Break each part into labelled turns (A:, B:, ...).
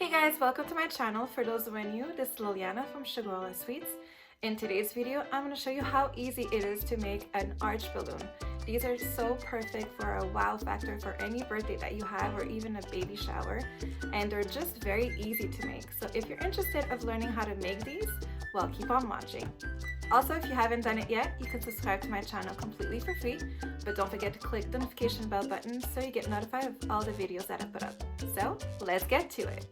A: Hey guys, welcome to my channel. For those who are new, this is Liliana from Sugarella Sweets. In today's video, I'm going to show you how easy it is to make an arch balloon. These are so perfect for a wow factor for any birthday that you have or even a baby shower, and they're just very easy to make. So if you're interested of learning how to make these, well, keep on watching. Also, if you haven't done it yet, you can subscribe to my channel completely for free, but don't forget to click the notification bell button so you get notified of all the videos that I put up. So let's get to it.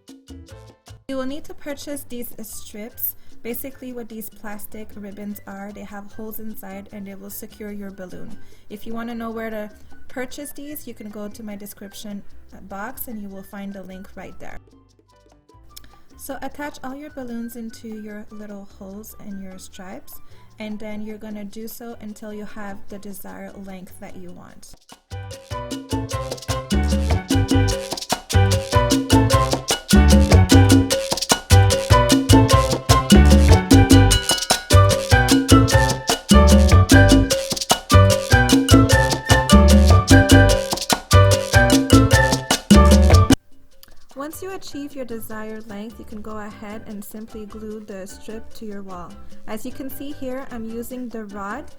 A: You will need to purchase these strips. Basically what these plastic ribbons are, they have holes inside and they will secure your balloon. If you want to know where to purchase these, you can go to my description box and you will find the link right there. So attach all your balloons into your little holes in your stripes, and then you're going to do so until you have the desired length that you want. Once you achieve your desired length, you can go ahead and simply glue the strip to your wall. As you can see here, I'm using the rod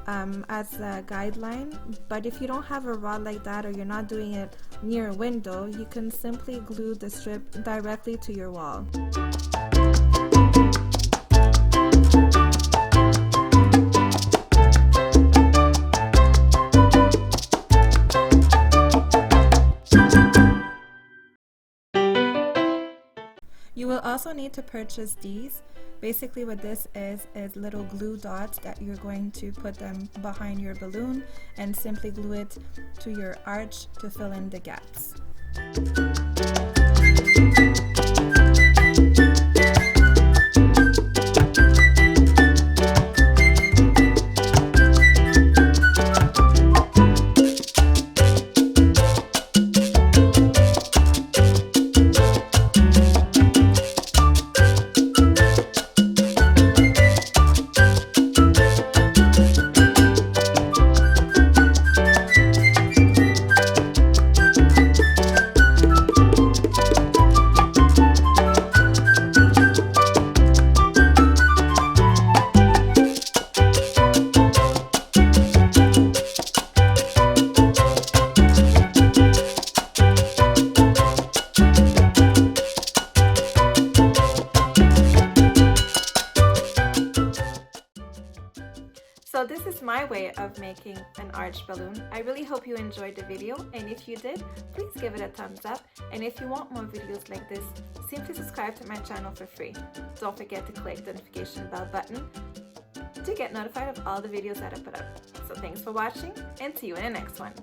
A: as a guideline, but if you don't have a rod like that or you're not doing it near a window, you can simply glue the strip directly to your wall. You will also need to purchase these. Basically what this is little glue dots that you're going to put them behind your balloon and simply glue it to your arch to fill in the gaps. So this is my way of making an arch balloon. I really hope you enjoyed the video, and if you did, please give it a thumbs up. And if you want more videos like this, simply subscribe to my channel for free. Don't forget to click the notification bell button to get notified of all the videos that I put up. So thanks for watching, and see you in the next one.